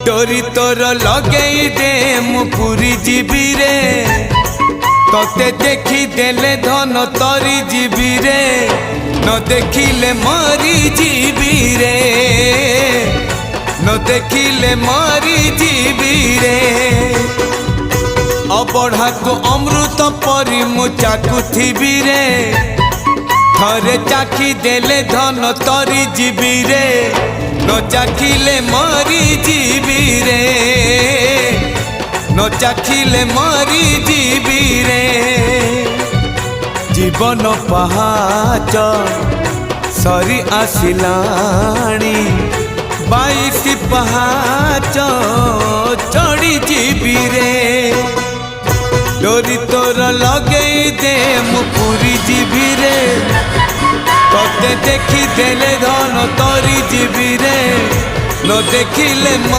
डोरी तोर लगेई दे मु पूरी जीवी रे तोते देखी देले धन तरी जीवी रे न देखिले मरी जीवी रे न देखिले मरी जीवी रे अबढ़ा को अमृत परी मु चाकुथिबी रे थरे चाखी देले धन तरी जीवी रे न चाखिले मरी जीवी रे न चाखिले मरी जीवी रे जीवन पहाच सरी आसिलाणी 22 पहाच चढ़ी जीवी रे डोरी तोर लगेई दे मु पूरी जीवी रे तोते देखी देले धन तरी जीवी रे न देखिले